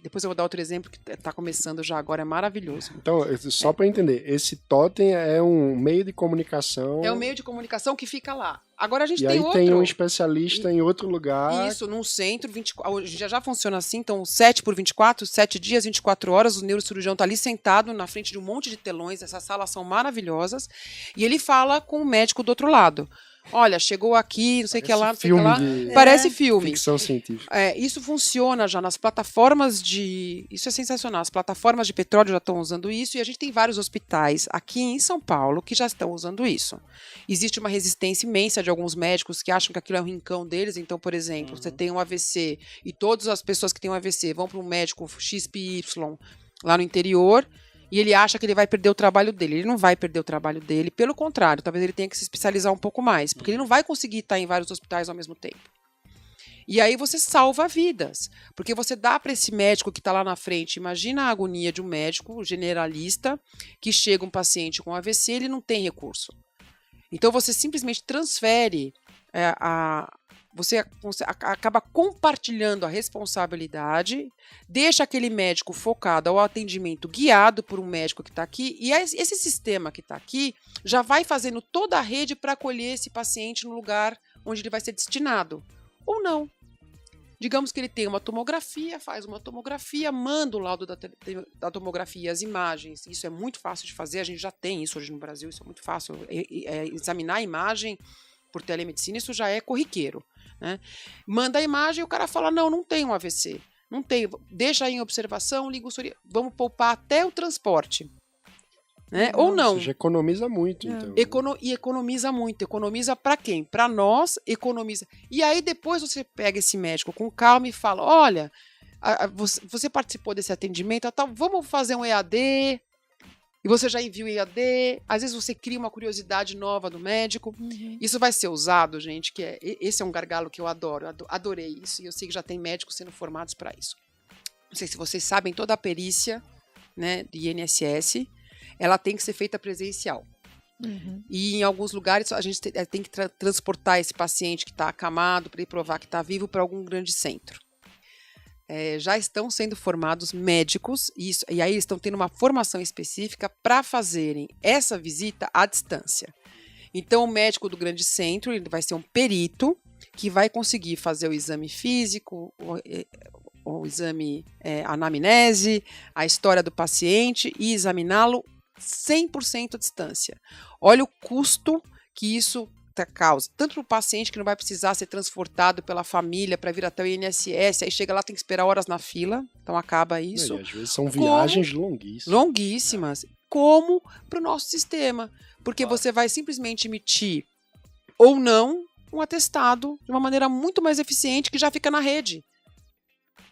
Depois eu vou dar outro exemplo que está começando já agora, é maravilhoso. Então, só para entender, esse totem é um meio de comunicação... É um meio de comunicação que fica lá. Agora a gente tem outro... E aí tem um especialista em outro lugar... Isso, num centro, hoje já funciona assim, então 7x24, 7 dias, 24 horas, o neurocirurgião está ali sentado na frente de um monte de telões, essas salas são maravilhosas, e ele fala com o médico do outro lado. Olha, chegou aqui, não sei o que lá, não sei o que lá. Parece filme. Ficção científica. Isso funciona já nas plataformas de... Isso é sensacional. As plataformas de petróleo já estão usando isso e a gente tem vários hospitais aqui em São Paulo que já estão usando isso. Existe uma resistência imensa de alguns médicos que acham que aquilo é um rincão deles. Então, por exemplo, você tem um AVC e todas as pessoas que têm um AVC vão para um médico XPY lá no interior... E ele acha que ele vai perder o trabalho dele. Ele não vai perder o trabalho dele. Pelo contrário, talvez ele tenha que se especializar um pouco mais. Porque ele não vai conseguir estar em vários hospitais ao mesmo tempo. E aí você salva vidas. Porque você dá para esse médico que está lá na frente. Imagina a agonia de um médico generalista que chega um paciente com AVC e ele não tem recurso. Então você simplesmente transfere você acaba compartilhando a responsabilidade, deixa aquele médico focado ao atendimento guiado por um médico que está aqui, e esse sistema que está aqui já vai fazendo toda a rede para acolher esse paciente no lugar onde ele vai ser destinado. Ou não. Digamos que ele tem uma tomografia, faz uma tomografia, manda o laudo da tomografia, as imagens. Isso é muito fácil de fazer, a gente já tem isso hoje no Brasil, isso é muito fácil. Examinar a imagem por telemedicina, isso já é corriqueiro. Né? Manda a imagem e o cara fala, não tem um AVC, não tem, deixa aí em observação, liga o sorriso, vamos poupar até o transporte. Né? Ou não. Ou seja, economiza muito, então. Economiza muito. Economiza para quem? Para nós, economiza. E aí depois você pega esse médico com calma e fala, olha, você participou desse atendimento, vamos fazer um EAD... E você já envia o EAD, às vezes você cria uma curiosidade nova do médico. Isso vai ser usado, gente, esse é um gargalo que eu adoro, adorei isso, e eu sei que já tem médicos sendo formados para isso. Não sei se vocês sabem, toda a perícia, né, de INSS, ela tem que ser feita presencial. E em alguns lugares a gente tem que transportar esse paciente que está acamado para ir provar que está vivo para algum grande centro. Já estão sendo formados médicos, e aí eles estão tendo uma formação específica para fazerem essa visita à distância. Então, o médico do grande centro ele vai ser um perito que vai conseguir fazer o exame físico, o exame anamnese, a história do paciente e examiná-lo 100% à distância. Olha o custo que isso causa, tanto para o paciente que não vai precisar ser transportado pela família para vir até o INSS, aí chega lá, tem que esperar horas na fila, então acaba isso. E às vezes são viagens longuíssimas, como para o nosso sistema, porque você vai simplesmente emitir ou não um atestado de uma maneira muito mais eficiente que já fica na rede.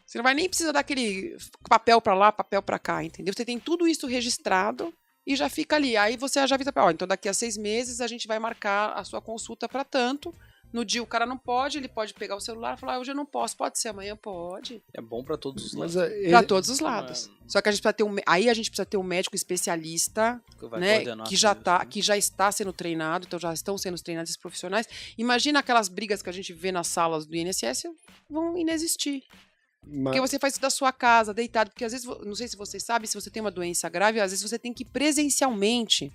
Você não vai nem precisar daquele papel para lá, papel para cá, entendeu? Você tem tudo isso registrado e já fica ali. Aí você já avisa, então daqui a 6 meses a gente vai marcar a sua consulta para tanto. No dia o cara não pode, ele pode pegar o celular e falar, hoje eu não posso, pode ser amanhã, pode. É bom para todos os lados. Para todos os lados. Só que a gente precisa ter um médico especialista, né, que já está sendo treinado, então já estão sendo treinados esses profissionais. Imagina aquelas brigas que a gente vê nas salas do INSS, vão inexistir. Porque você faz isso da sua casa, deitado, porque às vezes, não sei se você sabe, se você tem uma doença grave, às vezes você tem que ir presencialmente.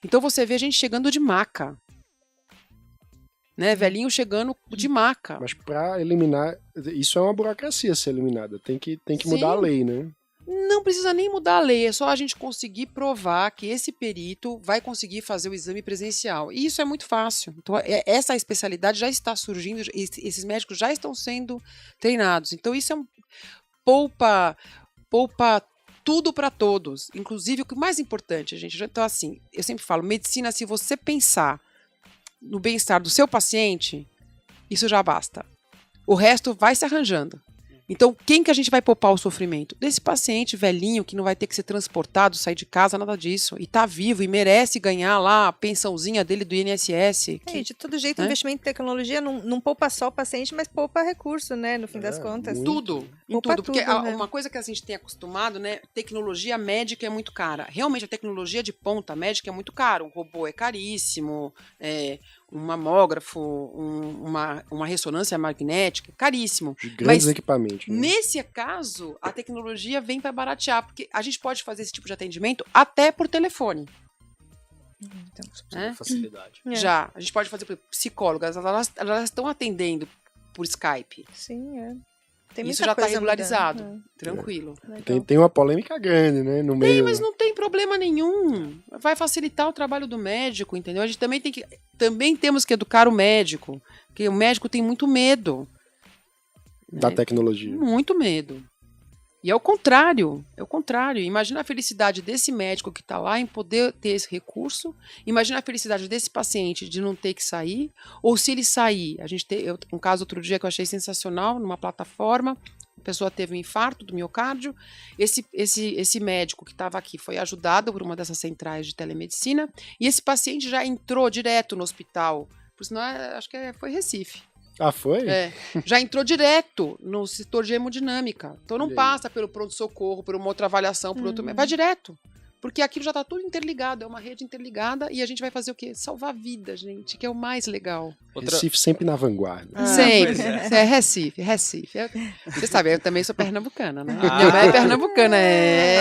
Então você vê a gente chegando de maca. Né? Velhinho chegando de maca. Mas para eliminar, isso é uma burocracia a ser eliminada. Tem que mudar a lei, né? Não precisa nem mudar a lei, é só a gente conseguir provar que esse perito vai conseguir fazer o exame presencial. E isso é muito fácil. Então, essa especialidade já está surgindo, esses médicos já estão sendo treinados. Então, isso poupa tudo para todos. Inclusive, o que mais importante, gente. Então, assim, eu sempre falo, medicina, se você pensar no bem-estar do seu paciente, isso já basta. O resto vai se arranjando. Então, quem que a gente vai poupar o sofrimento? Desse paciente velhinho que não vai ter que ser transportado, sair de casa, nada disso. E tá vivo e merece ganhar lá a pensãozinha dele do INSS. De todo jeito, o investimento em tecnologia não poupa só o paciente, mas poupa recurso, né? No fim das contas. Tudo. Porque uma coisa que a gente tem acostumado, né? Tecnologia médica é muito cara. Realmente, a tecnologia de ponta médica é muito cara. Um robô é caríssimo, um mamógrafo, uma ressonância magnética, caríssimo. De grandes equipamentos. Né? Nesse caso, a tecnologia vem para baratear, porque a gente pode fazer esse tipo de atendimento até por telefone. Então, facilidade. Já. A gente pode fazer por psicólogas, elas estão atendendo por Skype. Sim, Isso já está regularizado. Tranquilo. Tem uma polêmica grande, né? No meio. Mas não tem problema nenhum. Vai facilitar o trabalho do médico, entendeu? A gente também temos que educar o médico, porque o médico tem muito medo. Da tecnologia. Muito medo. E é o contrário. Imagina a felicidade desse médico que está lá em poder ter esse recurso. Imagina a felicidade desse paciente de não ter que sair. Ou se ele sair. Um caso outro dia que eu achei sensacional, numa plataforma. A pessoa teve um infarto do miocárdio. Esse médico que estava aqui foi ajudado por uma dessas centrais de telemedicina. E esse paciente já entrou direto no hospital. Por sinal, acho que foi Recife. Ah, foi? Já entrou direto no setor de hemodinâmica. Então não passa pelo pronto-socorro, por uma outra avaliação, por outro... Vai direto. Porque aquilo já está tudo interligado, é uma rede interligada e a gente vai fazer o quê? Salvar vidas, gente, que é o mais legal. Recife sempre na vanguarda. Sempre. Recife. Você sabe, eu também sou pernambucana, né? Minha mãe é pernambucana,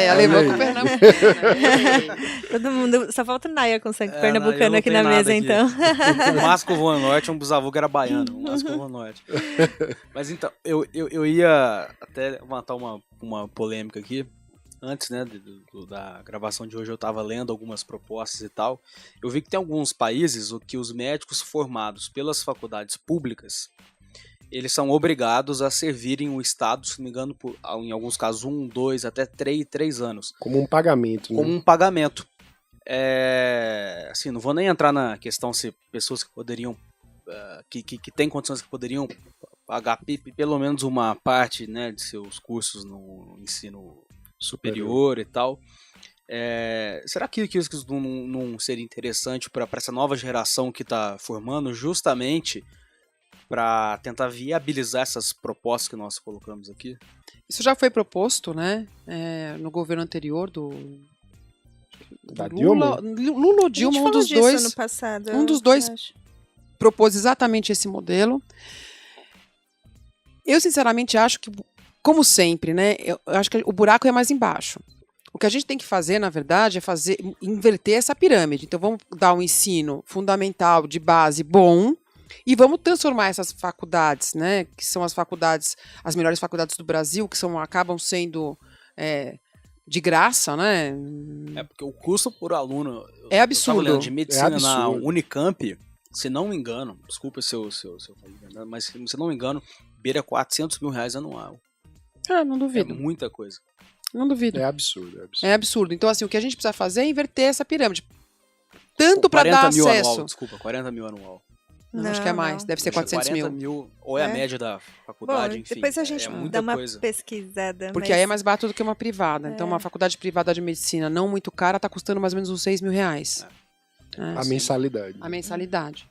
alemã com pernambucana. Todo mundo, só falta o Naya com sangue pernambucano aqui na mesa, aqui. Então. O Márcio Van Norte, um bisavô que era baiano, o Márcio Van Norte. Mas então, eu ia até levantar uma polêmica aqui. Antes, né, da gravação de hoje, eu estava lendo algumas propostas e tal. Eu vi que tem alguns países que os médicos formados pelas faculdades públicas, eles são obrigados a servirem o Estado, se não me engano, em alguns casos, 1, 2, até 3 anos. Como um pagamento, né? Como um pagamento. Assim, não vou nem entrar na questão se pessoas que poderiam, que têm condições que poderiam pagar pelo menos uma parte, né, de seus cursos no ensino superior e tal. Será que isso não seria interessante para essa nova geração que está formando, justamente para tentar viabilizar essas propostas que nós colocamos aqui? Isso já foi proposto, né, no governo anterior da Dilma? Lula ou Dilma, um dos dois. Ano passado, um dos dois propôs exatamente esse modelo. Eu sinceramente acho que, como sempre, né? Eu acho que o buraco é mais embaixo. O que a gente tem que fazer, na verdade, é inverter essa pirâmide. Então, vamos dar um ensino fundamental de base bom, E vamos transformar essas faculdades, né, que são as melhores faculdades do Brasil, que acabam sendo de graça, né? Porque o custo por aluno... É absurdo. Eu tava lendo de medicina na absurdo. Unicamp, se não me engano, desculpa se eu falei, mas se não me engano, beira R$400 mil anual. Não duvido. É muita coisa. Não duvido. É absurdo. É absurdo. Então, assim, o que a gente precisa fazer é inverter essa pirâmide. Tanto para dar 40 mil acesso... anual, desculpa, 40 mil anual. Não, acho que é mais. Não. Deve ser 400 40 mil. mil, ou é a média da faculdade, Bom, enfim. depois a gente é muita dá uma coisa. pesquisada. Porque mas... aí é mais barato do que uma privada. Então, uma faculdade privada de medicina não muito cara tá custando mais ou menos uns R$6 mil. A mensalidade. A mensalidade.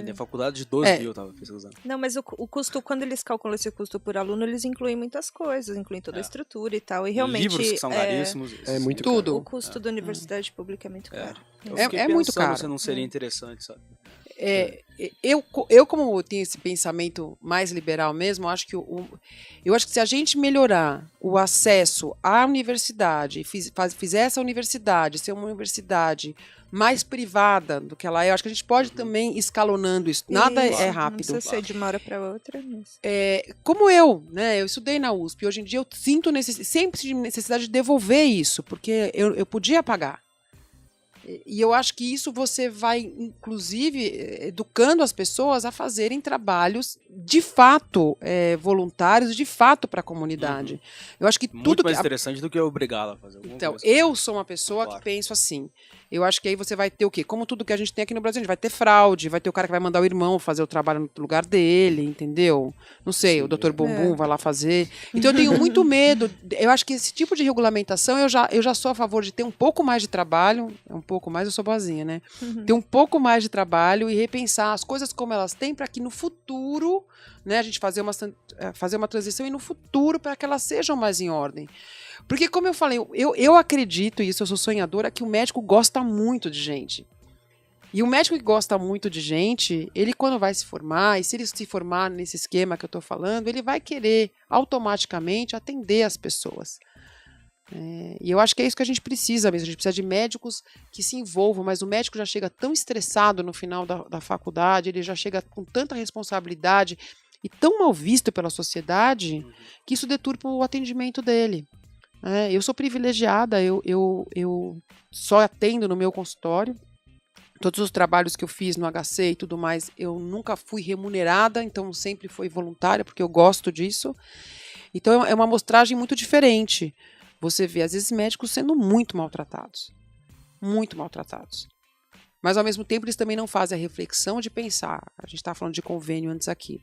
Tem faculdade de 12 mil, eu tava pesquisando. Não, mas o custo, quando eles calculam esse custo por aluno, eles incluem muitas coisas, incluem toda a estrutura e tal. E realmente. Livros que são caríssimos. É muito tudo. O custo da universidade pública é muito caro. É muito caro. Se não seria interessante, sabe? Eu como tenho esse pensamento mais liberal mesmo, eu acho que se a gente melhorar o acesso à universidade, fizer essa universidade ser uma universidade mais privada do que ela é, eu acho que a gente pode também ir escalonando isso. Nada é rápido. Não precisa ser de uma hora para outra. Mas... Como eu estudei na USP, hoje em dia eu sinto sempre necessidade de devolver isso, porque eu podia pagar. E eu acho que isso você vai, inclusive, educando as pessoas a fazerem trabalhos de fato voluntários, de fato para a comunidade. Eu acho que muito mais interessante do que obrigá-la a fazer alguma Então, coisa. eu sou uma pessoa que penso assim. Eu acho que aí você vai ter o quê? Como tudo que a gente tem aqui no Brasil, a gente vai ter fraude, vai ter o cara que vai mandar o irmão fazer o trabalho no lugar dele, entendeu? Não sei, o Dr. Bumbum vai lá fazer. Então eu tenho muito medo. Eu acho que esse tipo de regulamentação, eu já sou a favor de ter um pouco mais de trabalho, um pouco mais, eu sou boazinha, né? Ter um pouco mais de trabalho e repensar as coisas como elas têm para que no futuro, né, a gente fazer uma transição e no futuro para que elas sejam mais em ordem. Porque, como eu falei, eu acredito, e isso eu sou sonhadora, que o médico gosta muito de gente. E o médico que gosta muito de gente, ele quando vai se formar, e se ele se formar nesse esquema que eu estou falando, ele vai querer automaticamente atender as pessoas. E eu acho que é isso que a gente precisa mesmo. A gente precisa de médicos que se envolvam, mas o médico já chega tão estressado no final da faculdade, ele já chega com tanta responsabilidade e tão mal visto pela sociedade que isso deturpa o atendimento dele. Eu sou privilegiada, eu só atendo no meu consultório. Todos os trabalhos que eu fiz no HC e tudo mais, eu nunca fui remunerada, então sempre fui voluntária, porque eu gosto disso. Então é uma amostragem muito diferente. Você vê, às vezes, médicos sendo muito maltratados. Muito maltratados. Mas, ao mesmo tempo, eles também não fazem a reflexão de pensar. A gente estava falando de convênio antes aqui.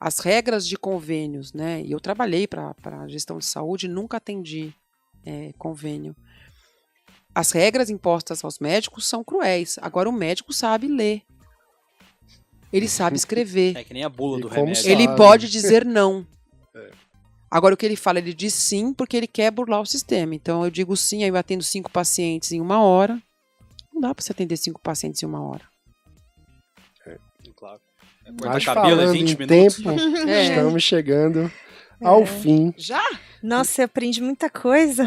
As regras de convênios, né? E eu trabalhei para a gestão de saúde e nunca atendi convênio. As regras impostas aos médicos são cruéis. Agora, o médico sabe ler. Ele sabe escrever. É que nem a bula do como remédio. sabe? Ele pode dizer não. Agora, o que ele fala, ele diz sim porque ele quer burlar o sistema. Então, eu digo sim, aí eu atendo 5 pacientes em 1 hora. Não dá para você atender 5 pacientes em 1 hora. Claro. Mas cabelo falando 20 em minutos. tempo, estamos chegando ao fim. Já? Nossa, eu aprendi muita coisa.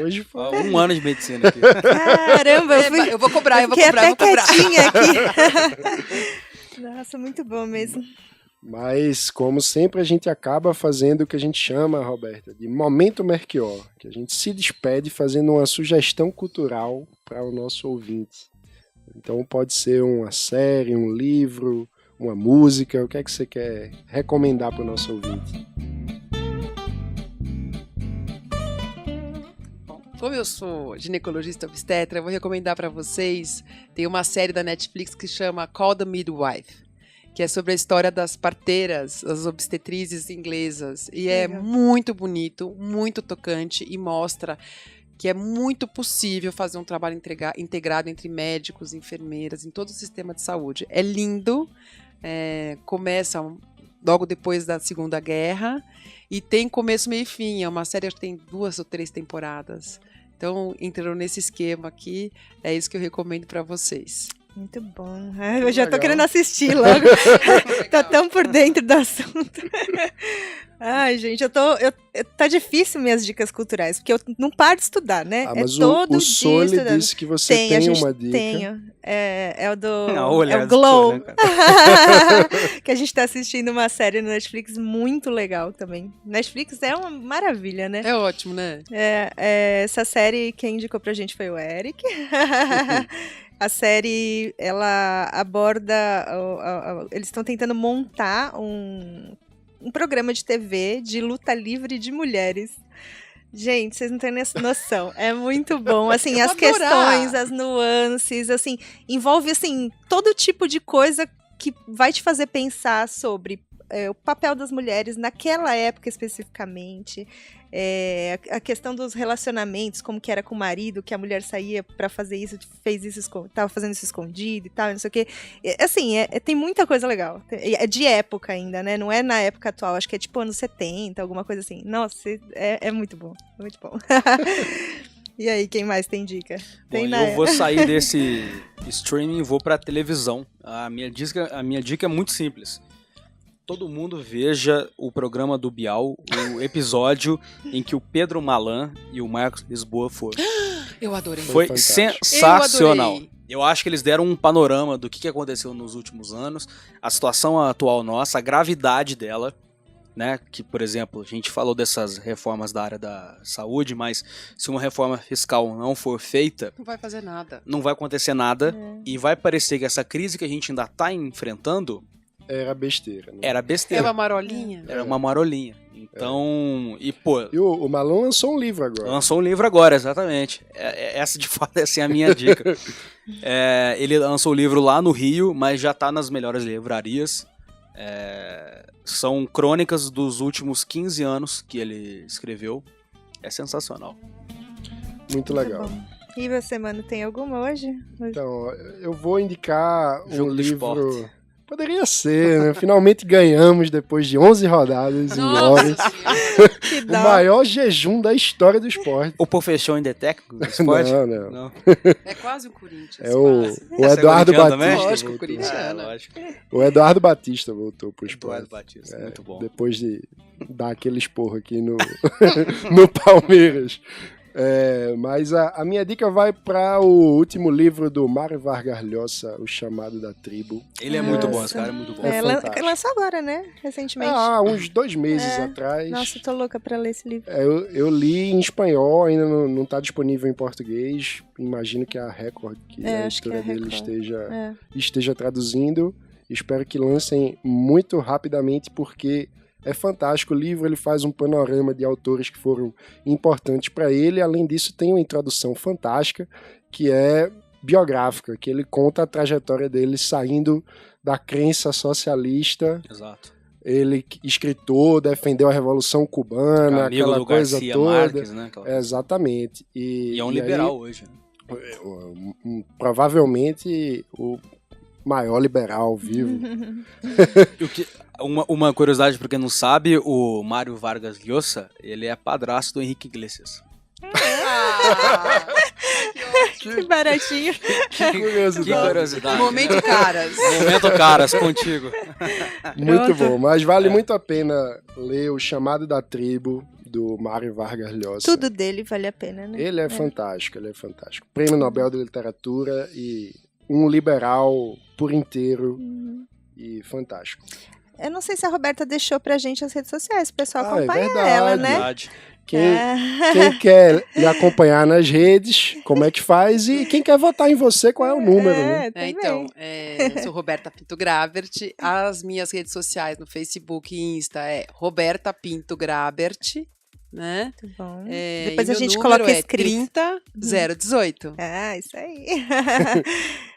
Hoje foi... 1 ano de medicina aqui. Caramba, Eu vou cobrar, eu vou fiquei cobrar, até quietinha aqui. Nossa, muito bom mesmo. Mas, como sempre, a gente acaba fazendo o que a gente chama, Roberta, de Momento Melchior, que a gente se despede fazendo uma sugestão cultural para o nosso ouvinte. Então pode ser uma série, um livro, uma música, o que é que você quer recomendar para o nosso ouvinte? Como eu sou ginecologista obstetra, eu vou recomendar para vocês, tem uma série da Netflix que chama Call the Midwife, que é sobre a história das parteiras, as obstetrizes inglesas. E é muito bonito, muito tocante e mostra que é muito possível fazer um trabalho integrado entre médicos, enfermeiras, em todo o sistema de saúde. É lindo, começa logo depois da Segunda Guerra e tem começo, meio e fim. É uma série que tem 2 ou 3 temporadas. Então, entrando nesse esquema aqui, é isso que eu recomendo para vocês. Muito bom. Eu já tô legal. querendo assistir logo. Tô tão por dentro do assunto. Ai, gente, tá difícil minhas dicas culturais, porque eu não paro de estudar, né? Mas todo o dia Soli estudando. disse que você tem uma dica. Tenho. É o do. Olha, é o Glow. Né, que a gente tá assistindo uma série no Netflix muito legal também. Netflix é uma maravilha, né? É ótimo, né? Essa série, quem indicou pra gente foi o Eric. A série, ela aborda. Eles estão tentando montar um programa de TV de luta livre de mulheres. Gente, vocês não têm noção. É muito bom. Assim, as questões, as nuances, assim, envolve, assim, todo tipo de coisa que vai te fazer pensar sobre o papel das mulheres naquela época especificamente. A questão dos relacionamentos, como que era com o marido, que a mulher saía pra fazer isso, fez isso, tava fazendo isso escondido e tal, não sei o quê. Assim, tem muita coisa legal. É de época ainda, né? Não é na época atual, acho que é tipo anos 70, alguma coisa assim. Nossa, é muito bom, muito bom. E aí, quem mais tem dica? Eu vou sair desse streaming e vou pra televisão. A minha dica é muito simples. Todo mundo veja o programa do Bial, o episódio em que o Pedro Malan e o Marcos Lisboa foram. Eu adorei. Foi sensacional. Eu acho que eles deram um panorama do que aconteceu nos últimos anos, a situação atual nossa, a gravidade dela, né? Que, por exemplo, a gente falou dessas reformas da área da saúde, mas se uma reforma fiscal não for feita, não vai fazer nada. Não vai acontecer nada e vai parecer que essa crise que a gente ainda está enfrentando era besteira, né? Era besteira. Era uma marolinha. Era uma marolinha. Então, e pô... E o Malon lançou um livro agora. Lançou um livro agora, exatamente. Essa de fato é assim, a minha dica. Ele lançou o livro lá no Rio, mas já tá nas melhores livrarias. São crônicas dos últimos 15 anos que ele escreveu. É sensacional. Muito legal. E você, mano, tem alguma hoje? Então, eu vou indicar um Jogo do livro... esporte. Poderia ser, né? Finalmente ganhamos depois de 11 rodadas em Lores. O maior jejum da história do esporte. O Professor em técnico do esporte? Não. É quase o Corinthians. É o Eduardo Batista. Lógico, o corintiano. O Eduardo Batista voltou pro esporte. Eduardo Batista, muito bom. Depois de dar aquele esporro aqui no Palmeiras. Mas a minha dica vai para o último livro do Mário Vargas Llosa, O Chamado da Tribo. Ele é muito bom, esse cara é muito bom. Lançou agora, né? Recentemente. Uns 2 meses atrás. Nossa, tô louca para ler esse livro. Eu li em espanhol, ainda não está disponível em português. Imagino que a Record, que a editora dele esteja traduzindo. Espero que lancem muito rapidamente, porque... é fantástico, o livro ele faz um panorama de autores que foram importantes para ele, além disso tem uma introdução fantástica, que é biográfica, que ele conta a trajetória dele saindo da crença socialista. Exato. Ele, escritor, defendeu a Revolução Cubana, aquela coisa Garcia toda. Marques, né? Exatamente. E é um liberal hoje. Provavelmente o maior liberal vivo. Uma curiosidade para quem não sabe, o Mário Vargas Llosa, ele é padrasto do Henrique Iglesias. Que baratinho. Que curiosidade. Momento caras. Momento caras, contigo. Muito bom, mas vale muito a pena ler O Chamado da Tribo, do Mário Vargas Llosa. Tudo dele vale a pena, né? Ele é fantástico, ele é fantástico. Prêmio Nobel de Literatura e um liberal por inteiro e fantástico. Eu não sei se a Roberta deixou pra gente as redes sociais, o pessoal acompanha verdade, ela, né? Verdade. Quem quer lhe acompanhar nas redes, como é que faz? E quem quer votar em você, qual é o número, né? Então, eu sou Roberta Pinto Grabert. As minhas redes sociais no Facebook e Insta é Roberta Pinto Grabert, né? Muito bom. Depois a gente coloca escrito. 30018. Isso aí.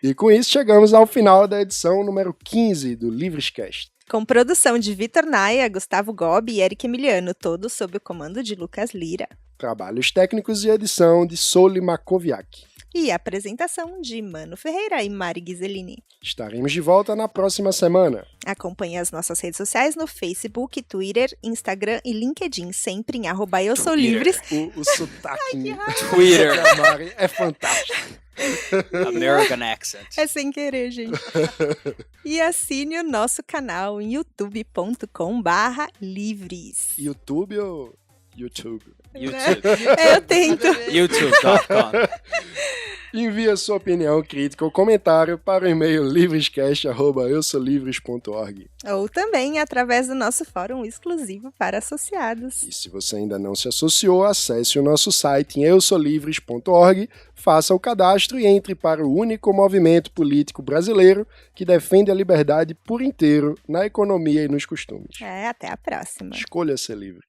E com isso chegamos ao final da edição número 15 do Livrescast. Com produção de Vitor Naia, Gustavo Gobi e Eric Emiliano, todos sob o comando de Lucas Lira. Trabalhos técnicos e edição de Soli Makoviak. E apresentação de Mano Ferreira e Mari Ghiselini. Estaremos de volta na próxima semana. Acompanhe as nossas redes sociais no Facebook, Twitter, Instagram e LinkedIn, sempre em @eusoulivres. O sotaque Twitter é fantástico. American accent. É sem querer, gente. E assine o nosso canal em youtube.com/livres. YouTube ou YouTube? YouTube. Eu tento. YouTube.com. Envie a sua opinião, crítica ou comentário para o e-mail livrescast@eusolivres.org. Ou também através do nosso fórum exclusivo para associados. E se você ainda não se associou, acesse o nosso site em eusolivres.org, faça o cadastro e entre para o único movimento político brasileiro que defende a liberdade por inteiro na economia e nos costumes. Até a próxima. Escolha ser livres.